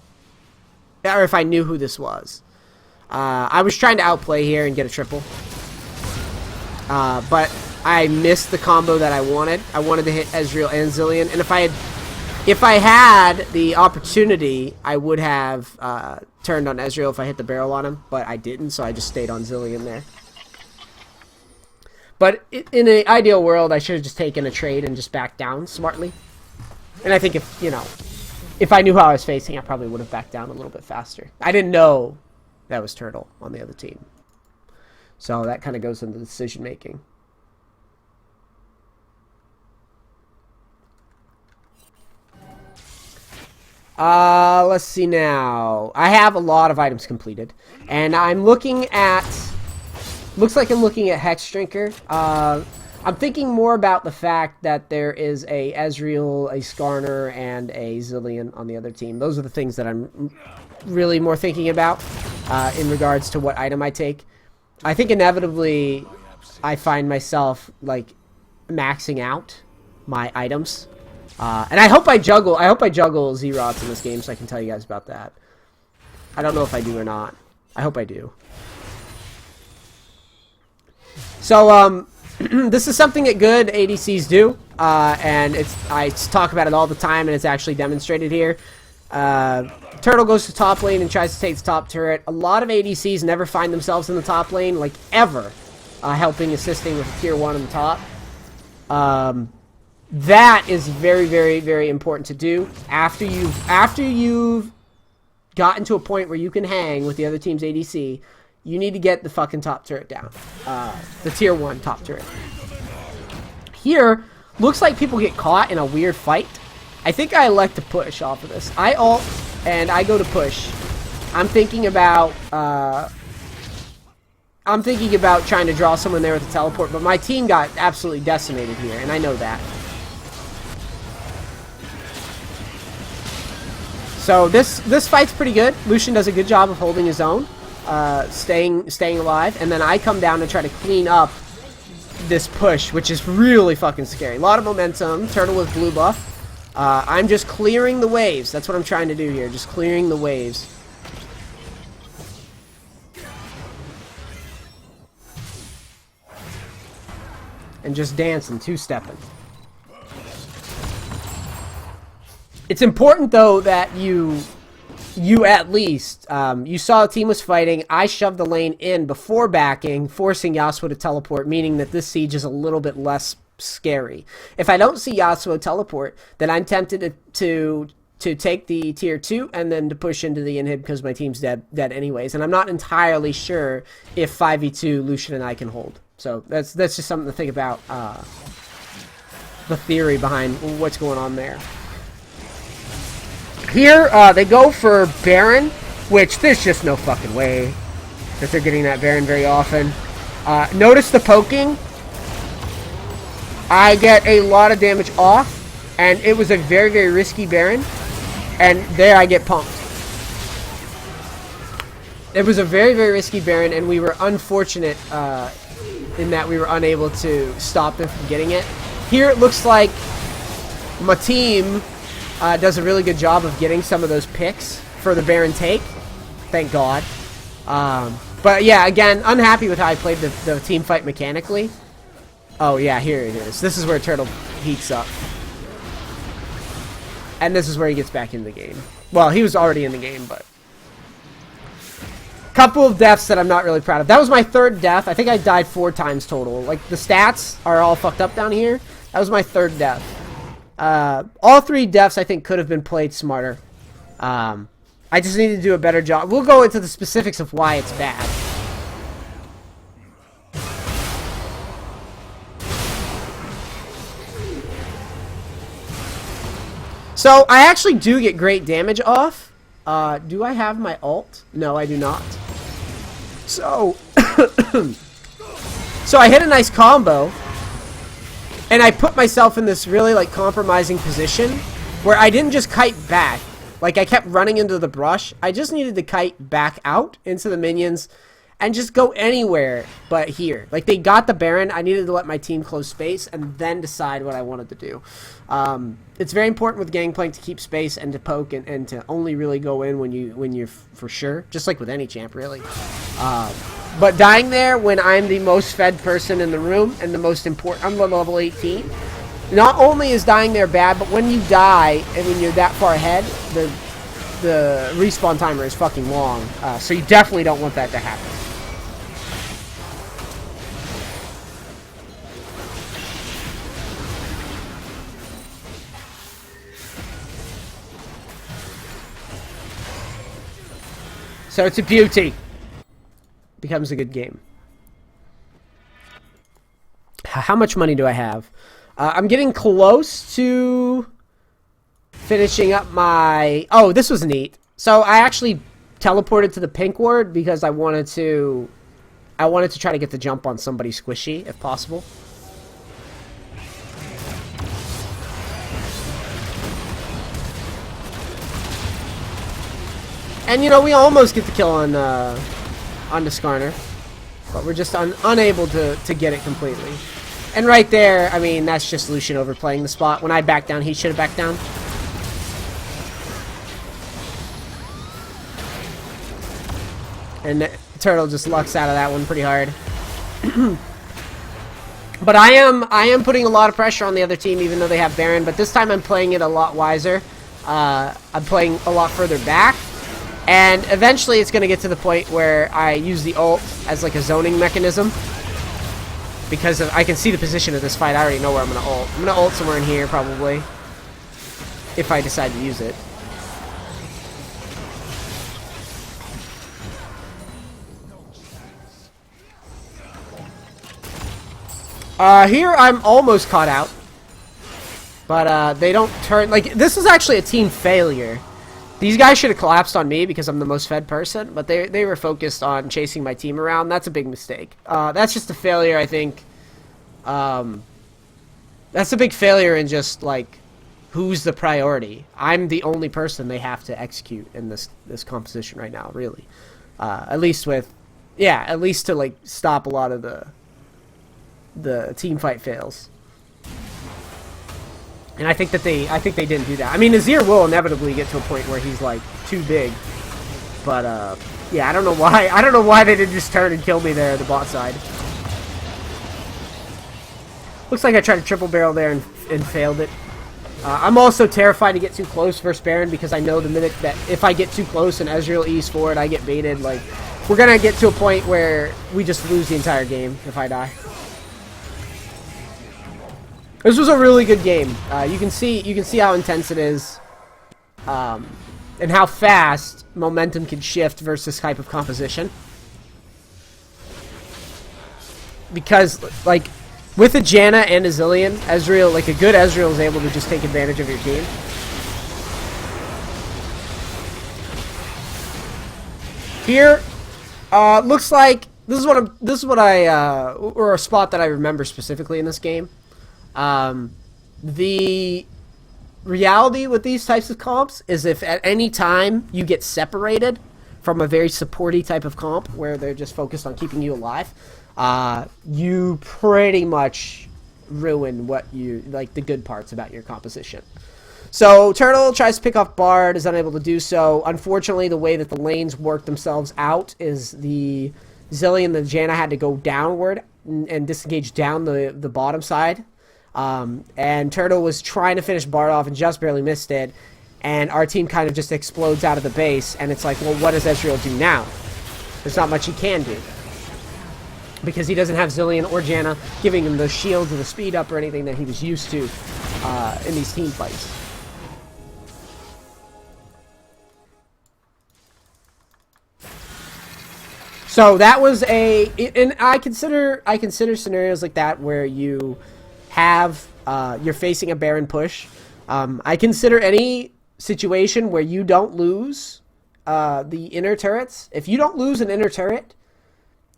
or if I knew who this was. I was trying to outplay here and get a triple, but I missed the combo that I wanted. I wanted to hit Ezreal and Zilean, and if I had the opportunity, I would have turned on Ezreal if I hit the barrel on him, but I didn't, so I just stayed on Zilean there. But in an ideal world, I should have just taken a trade and just backed down smartly. And I think if I knew how I was facing, I probably would have backed down a little bit faster. I didn't know that was Turtle on the other team. So that kind of goes into decision making. Let's see now. I have a lot of items completed. And I'm looking at... Looks like I'm looking at Hex Drinker. I'm thinking more about the fact that there is a Ezreal, a Skarner, and a Zilean on the other team. Those are the things that I'm really more thinking about in regards to what item I take. I think inevitably I find myself like maxing out my items. And I hope I juggle Zerots in this game so I can tell you guys about that. I don't know if I do or not. I hope I do. So, this is something that good ADCs do, and I talk about it all the time, and it's actually demonstrated here. Turtle goes to top lane and tries to take the top turret. A lot of ADCs never find themselves in the top lane, like ever, assisting with a tier 1 on the top. That is very, very, very important to do after you've gotten to a point where you can hang with the other team's ADC. You need to get the fucking top turret down. The tier 1 top turret. Here, looks like people get caught in a weird fight. I think I elect to push off of this. I ult, and I go to push. I'm thinking about trying to draw someone there with a teleport, but my team got absolutely decimated here, and I know that. So this fight's pretty good. Lucian does a good job of holding his own. Staying alive, and then I come down to try to clean up this push, which is really fucking scary. A lot of momentum. Turtle with blue buff. I'm just clearing the waves. That's what I'm trying to do here. Just clearing the waves. And just dancing, two-stepping. It's important, though, that you at least, you saw a team was fighting. I shoved the lane in before backing, forcing Yasuo to teleport, meaning that this siege is a little bit less scary. If I don't see Yasuo teleport, then I'm tempted to take the tier 2 and then to push into the inhib because my team's dead anyways. And I'm not entirely sure if 5v2 Lucian and I can hold. So that's just something to think about, the theory behind what's going on there. Here, they go for Baron, which there's just no fucking way that they're getting that Baron very often. Notice the poking. I get a lot of damage off, and it was a very, very risky Baron, and there I get pumped. It was a very, very risky Baron, and we were unfortunate in that we were unable to stop them from getting it. Here it looks like my team does a really good job of getting some of those picks for the Baron take. Thank God. But yeah, again, unhappy with how I played the team fight mechanically. Oh yeah, here it is. This is where Turtle heats up. And this is where he gets back in the game. Well, he was already in the game, but... Couple of deaths that I'm not really proud of. That was my third death. I think I died 4 times total. Like, the stats are all fucked up down here. That was my third death. All 3 deaths I think could have been played smarter. I just need to do a better job. We'll go into the specifics of why it's bad. So I actually do get great damage off. Do I have my ult? No, I do not. So, so I hit a nice combo. And I put myself in this really, like, compromising position where I didn't just kite back. Like, I kept running into the brush. I just needed to kite back out into the minions and just go anywhere but here. Like, they got the Baron. I needed to let my team close space and then decide what I wanted to do. It's very important with Gangplank to keep space and to poke and to only really go in when you're for sure. Just like with any champ, really. But dying there when I'm the most fed person in the room and the most important... I'm level 18. Not only is dying there bad, but when you die and when you're that far ahead, the respawn timer is fucking long. So you definitely don't want that to happen. So it's a beauty. Becomes a good game. How much money do I have? I'm getting close to finishing up my... Oh, this was neat. So I actually teleported to the pink ward because I wanted to try to get the jump on somebody squishy, if possible. And, you know, we almost get the kill on the Skarner. But we're just unable to get it completely. And right there, I mean, that's just Lucian overplaying the spot. When I backed down, he should have backed down. And Turtle just lucks out of that one pretty hard. But I am putting a lot of pressure on the other team, even though they have Baron. But this time I'm playing it a lot wiser. I'm playing a lot further back. And eventually it's going to get to the point where I use the ult as like a zoning mechanism. Because I can see the position of this fight. I already know where I'm going to ult. I'm going to ult somewhere in here, probably. If I decide to use it. Here I'm almost caught out. But they don't turn... Like, this is actually a team failure. These guys should have collapsed on me because I'm the most fed person, but they were focused on chasing my team around. That's a big mistake. That's just a failure, I think. That's a big failure in just, like, who's the priority. I'm the only person they have to execute in this composition right now, really. At least with... Yeah, at least to, like, stop a lot of the team fight fails. And I think they didn't do that. I mean, Azir will inevitably get to a point where he's like too big. But yeah, I don't know why. I don't know why they didn't just turn and kill me there at the bot side. Looks like I tried to triple barrel there and failed it. I'm also terrified to get too close versus Baron because I know the minute that if I get too close and Ezreal E's forward, I get baited. Like, we're gonna get to a point where we just lose the entire game if I die. This was a really good game. You can see how intense it is, and how fast momentum can shift versus this type of composition. Because, like, with a Janna and a Zillion, Ezreal, like a good Ezreal, is able to just take advantage of your team. Here, looks like this is what or a spot that I remember specifically in this game. The reality with these types of comps is if at any time you get separated from a very supporty type of comp where they're just focused on keeping you alive, you pretty much ruin what you like, the good parts about your composition. So Turtle tries to pick off Bard, is unable to do so. Unfortunately, the way that the lanes work themselves out is the Zillion and the Janna had to go downward and disengage down the bottom side. And Turtle was trying to finish Bard off and just barely missed it. And our team kind of just explodes out of the base. And it's like, well, what does Ezreal do now? There's not much he can do. Because he doesn't have Zillion or Janna giving him the shields or the speed up or anything that he was used to in these team fights. So that was and I consider scenarios like that where you have you're facing a Baron push. I consider any situation where you don't lose the inner turrets. If you don't lose an inner turret,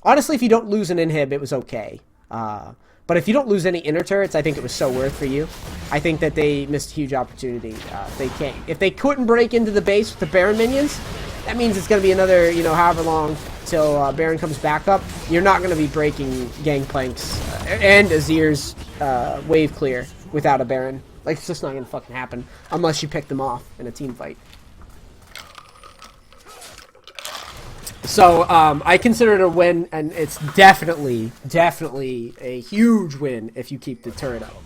honestly, if you don't lose an inhib, it was okay. But if you don't lose any inner turrets, I think it was so worth for you. I think that they missed a huge opportunity. If they couldn't break into the base with the Baron minions, that means it's going to be another, you know, however long till Baron comes back up. You're not going to be breaking Gangplank's and Azir's wave clear without a Baron. Like, it's just not going to fucking happen unless you pick them off in a team fight. So, I consider it a win, and it's definitely a huge win if you keep the turret up.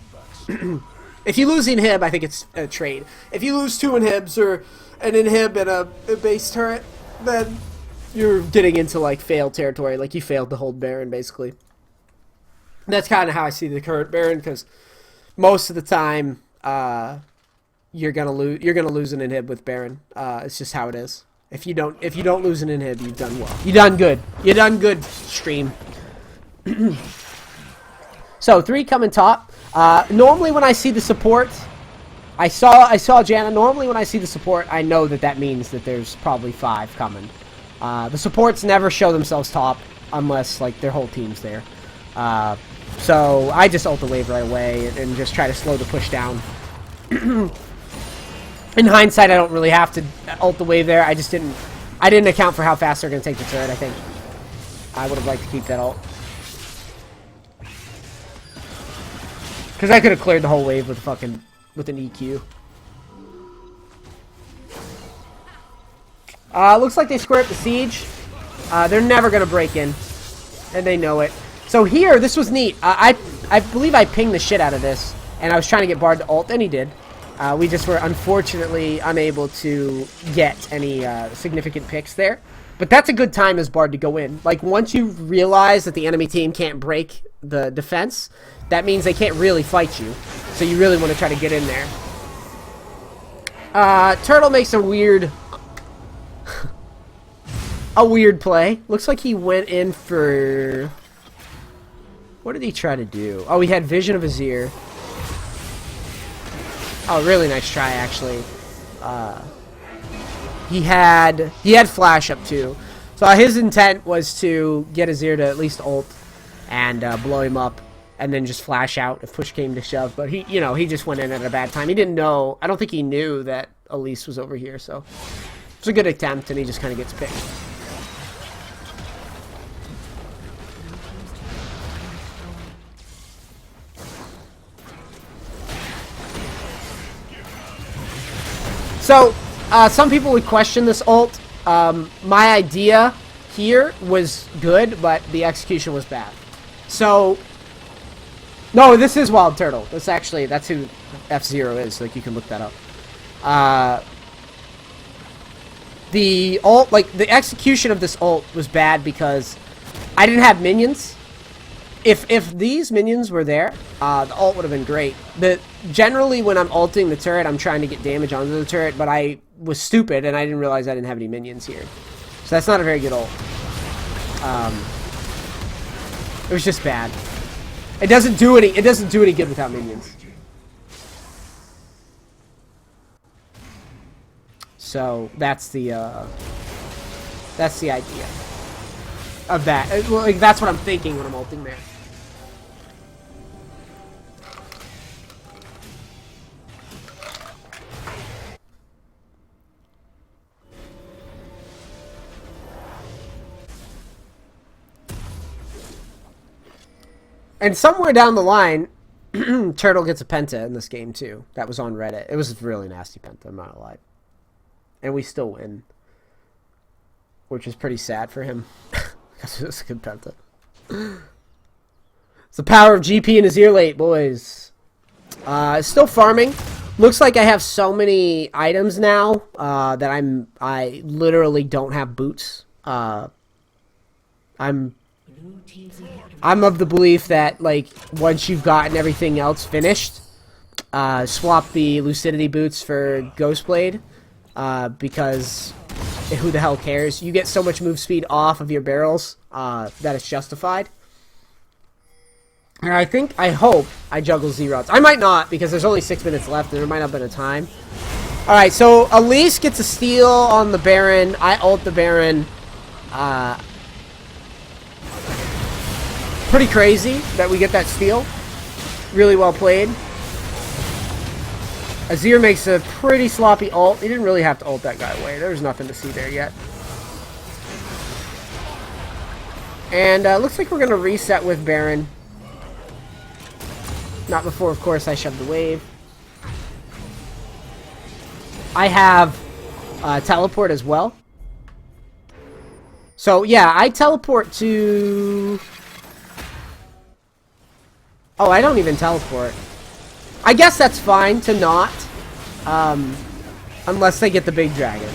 If you lose the inhib, I think it's a trade. If you lose 2 inhibs or an inhib and a base turret, then you're getting into, like, failed territory. Like, you failed to hold Baron, basically. That's kind of how I see the current Baron, because most of the time, you're gonna lose an inhib with Baron. It's just how it is. If you don't lose an inhib, you've done well. You done good. You done good, stream. So 3 coming top. Normally when I see the support, I saw Janna. Normally when I see the support, I know that means that there's probably 5 coming. The supports never show themselves top unless like their whole team's there. So I just ult the wave right away and just try to slow the push down. In hindsight, I don't really have to ult the wave there. I didn't account for how fast they're going to take the turret, I think. I would have liked to keep that ult. Because I could have cleared the whole wave with an EQ. Looks like they square up the siege. They're never going to break in. And they know it. So here, this was neat. I believe I pinged the shit out of this. And I was trying to get Bard to ult, and he did. We just were unfortunately unable to get any significant picks there. But that's a good time as Bard to go in. Like, once you realize that the enemy team can't break the defense, that means they can't really fight you. So you really want to try to get in there. Turtle makes a weird play. Looks like he went in for... What did he try to do? Oh, he had Vision of Azir. Oh, really nice try, actually. He had flash up too. So his intent was to get Azir to at least ult and blow him up, and then just flash out if push came to shove. But he just went in at a bad time. He didn't know. I don't think he knew that Elise was over here. So it was a good attempt, and he just kind of gets picked. So, some people would question this ult. My idea here was good, but the execution was bad. So, no, this is WildTurtle. That's who F0 is. Like, you can look that up. The ult, like, the execution of this ult was bad because I didn't have minions. If these minions were there, the ult would have been great. Generally, when I'm ulting the turret, I'm trying to get damage onto the turret, but I was stupid and I didn't realize I didn't have any minions here. So that's not a very good ult. It was just bad. It doesn't do any good without minions. So that's the idea of that. Like, that's what I'm thinking when I'm ulting there. And somewhere down the line, Turtle gets a penta in this game too. That was on Reddit. It was a really nasty penta, I'm not gonna lie. And we still win. Which is pretty sad for him. Because it was a good penta. It's the power of GP in his ear late, boys. Still farming. Looks like I have so many items now that I literally don't have boots. I'm of the belief that, like, once you've gotten everything else finished, swap the Lucidity boots for Ghostblade, because who the hell cares? You get so much move speed off of your barrels that it's justified. And I hope I juggle Z-Rods. I might not, because there's only 6 minutes left and there might not have been a time. Alright, so Elise gets a steal on the Baron. I ult the Baron. Pretty crazy that we get that steal. Really well played. Azir makes a pretty sloppy ult. He didn't really have to ult that guy away. There was nothing to see there yet. And looks like we're going to reset with Baron. Not before, of course, I shove the wave. I have teleport as well. So, yeah, I teleport to... Oh, I don't even teleport. I guess that's fine to not. Unless they get the big dragon.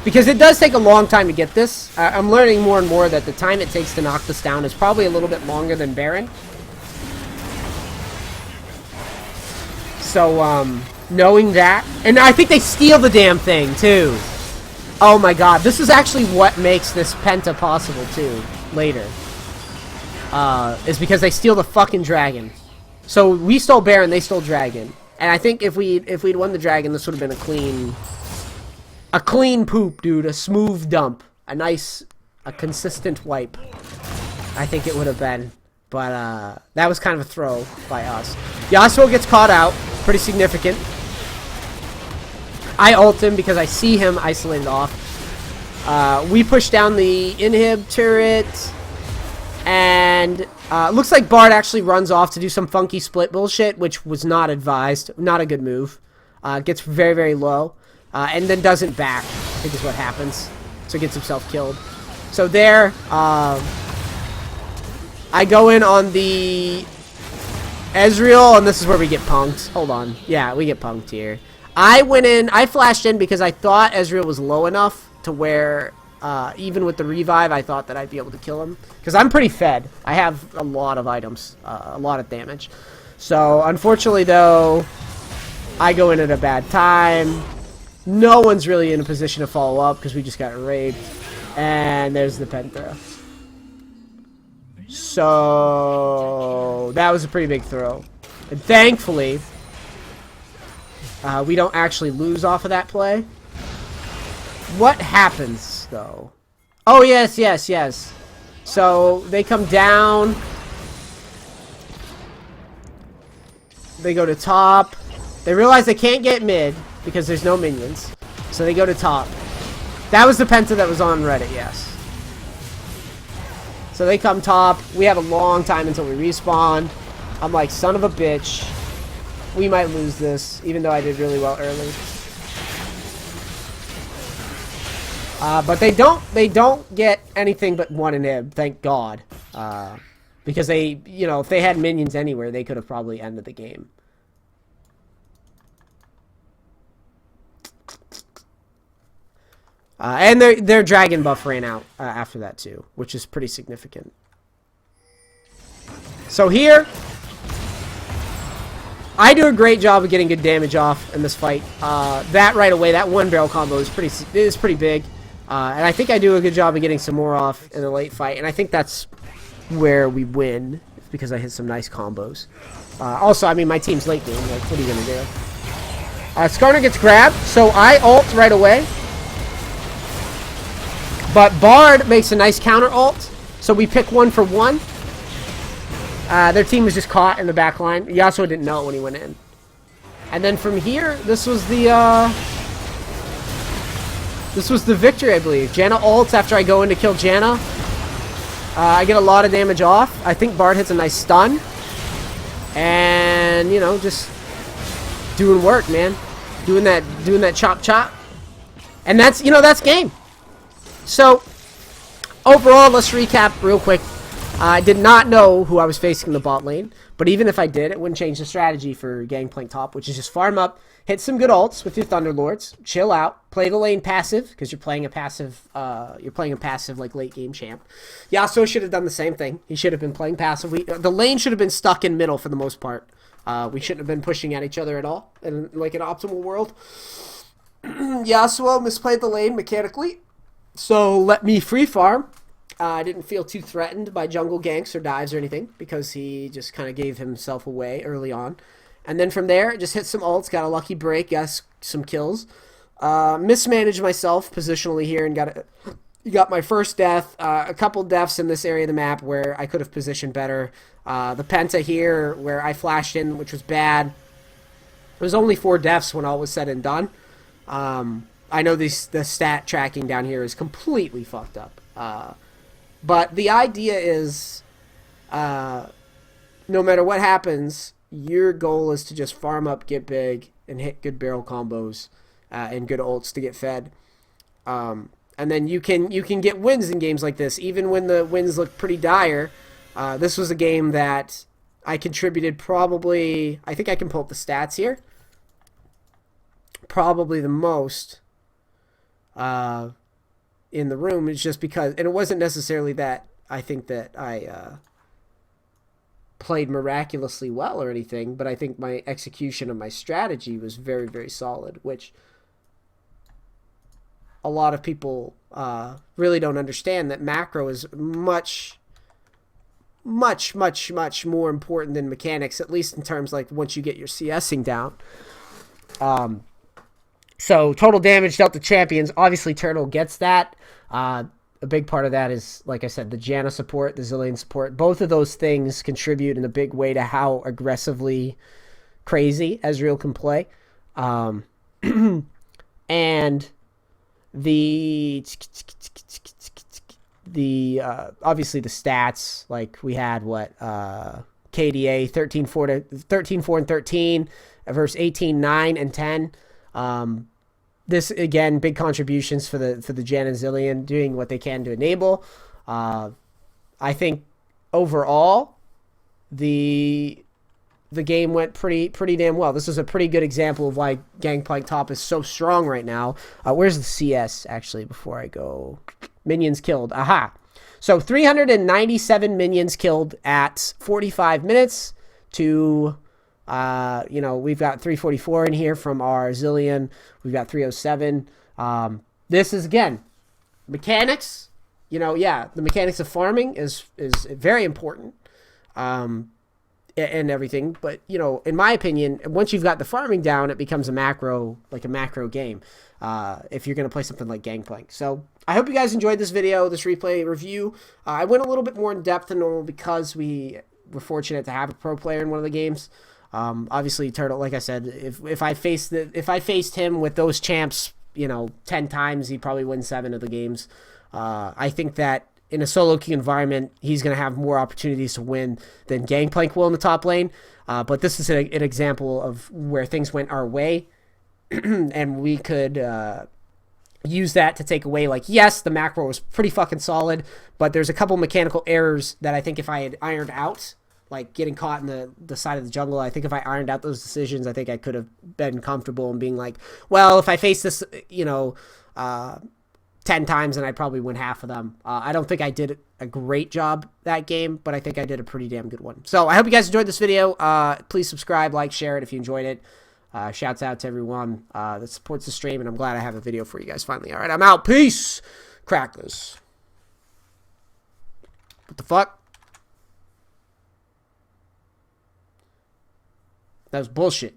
Because it does take a long time to get this. I'm learning more and more that the time it takes to knock this down is probably a little bit longer than Baron. So, knowing that. And I think they steal the damn thing, too. Oh my god. This is actually what makes this Penta possible, too. Later. Is because they steal the fucking dragon. So we stole Baron, they stole dragon. And I think if we'd won the dragon, this would have been a clean poop, dude. A smooth dump. A consistent wipe. I think it would have been. But that was kind of a throw by us. Yasuo gets caught out. Pretty significant. I ult him because I see him isolated off. We push down the inhib turret. And looks like Bard actually runs off to do some funky split bullshit, which was not advised. Not a good move. Gets very, very low. And then doesn't back, I think is what happens. So gets himself killed. So there, I go in on the Ezreal, and this is where we get punked. Hold on. Yeah, we get punked here. I flashed in because I thought Ezreal was low enough to where, even with the revive, I thought that I'd be able to kill him. Because I'm pretty fed. I have a lot of items, a lot of damage. So, unfortunately, though, I go in at a bad time. No one's really in a position to follow up because we just got raped. And there's the Penta. So, that was a pretty big throw. And thankfully, we don't actually lose off of that play. What happens, though? Oh, yes, yes, yes. So, they come down. They go to top. They realize they can't get mid because there's no minions. So they go to top. That was the Penta that was on Reddit, yes. So they come top. We have a long time until we respawn. I'm like, son of a bitch. We might lose this, even though I did really well early. But they don't get anything but one inhib, thank God. Because they, if they had minions anywhere, they could have probably ended the game. And their dragon buff ran out after that too, which is pretty significant. So here, I do a great job of getting good damage off in this fight. That right away, that one barrel combo is pretty big. And I think I do a good job of getting some more off in the late fight. And I think that's where we win, because I hit some nice combos. Also, I mean, my team's late game. Like, what are you going to do? Skarner gets grabbed, so I ult right away. But Bard makes a nice counter ult, so we pick 1 for 1. Their team was just caught in the back line. Yasuo didn't know it when he went in. And then from here, this was the victory, I believe. Janna ults after I go in to kill Janna. I get a lot of damage off. I think Bard hits a nice stun. And, just doing work, man. Doing that chop chop. And that's game. So, overall, let's recap real quick. I did not know who I was facing in the bot lane, but even if I did, it wouldn't change the strategy for Gangplank top, which is just farm up, hit some good ults with your Thunderlords, chill out, play the lane passive, because you're playing a passive like late game champ. Yasuo should have done the same thing. He should have been playing passive. The lane should have been stuck in middle for the most part. We shouldn't have been pushing at each other at all in like an optimal world. Yasuo misplayed the lane mechanically. So let me free farm. I didn't feel too threatened by jungle ganks or dives or anything because he just kind of gave himself away early on. And then from there, just hit some ults, got a lucky break, got some kills. Mismanaged myself positionally here and got You got my first death, a couple deaths in this area of the map where I could have positioned better. The penta here where I flashed in, which was bad. It was only 4 deaths when all was said and done. I know the stat tracking down here is completely fucked up. But the idea is, no matter what happens, your goal is to just farm up, get big, and hit good barrel combos and good ults to get fed. And then you can get wins in games like this, even when the wins look pretty dire. This was a game that I contributed probably, I think I can pull up the stats here, probably the most in the room. It's just because, and it wasn't necessarily that I think that I played miraculously well or anything, but I think my execution of my strategy was very, very solid, which a lot of people really don't understand, that macro is much more important than mechanics, at least in terms like once you get your CSing down. So total damage dealt to champions. Obviously, Turtle gets that. A big part of that is, like I said, the Janna support, the Zilean support. Both of those things contribute in a big way to how aggressively crazy Ezreal can play. And the obviously the stats, like we had KDA 13-4 and 13 versus 18-9 and 10. This again, big contributions for the Jan and Zilean doing what they can to enable. I think overall the game went pretty damn well. This is a pretty good example of why Gangplank top is so strong right now. Where's the CS, actually, before I go? Minions killed. Aha. So 397 minions killed at 45 minutes to, we've got 344 in here from our Zilean. We've got 307. This is, again, mechanics. The mechanics of farming is very important. And everything, but in my opinion, once you've got the farming down, it becomes a macro game. If you're going to play something like Gangplank. So I hope you guys enjoyed this video, this replay review. I went a little bit more in depth than normal because we were fortunate to have a pro player in one of the games. Obviously, Turtle, like I said, if I faced him with those champs, 10 times, he'd probably win 7 of the games. I think that in a solo queue environment, he's going to have more opportunities to win than Gangplank will in the top lane. But this is an example of where things went our way, and we could use that to take away, yes, the macro was pretty fucking solid, but there's a couple mechanical errors that I think if I had ironed out, like getting caught in the side of the jungle, I think if I ironed out those decisions, I think I could have been comfortable in being like, well, if I face this, 10 times, and I'd probably win half of them. I don't think I did a great job that game, but I think I did a pretty damn good one. So I hope you guys enjoyed this video. Please subscribe, like, share it if you enjoyed it. Shouts out to everyone that supports the stream, and I'm glad I have a video for you guys finally. All right, I'm out. Peace. Crackers. What the fuck? That was bullshit.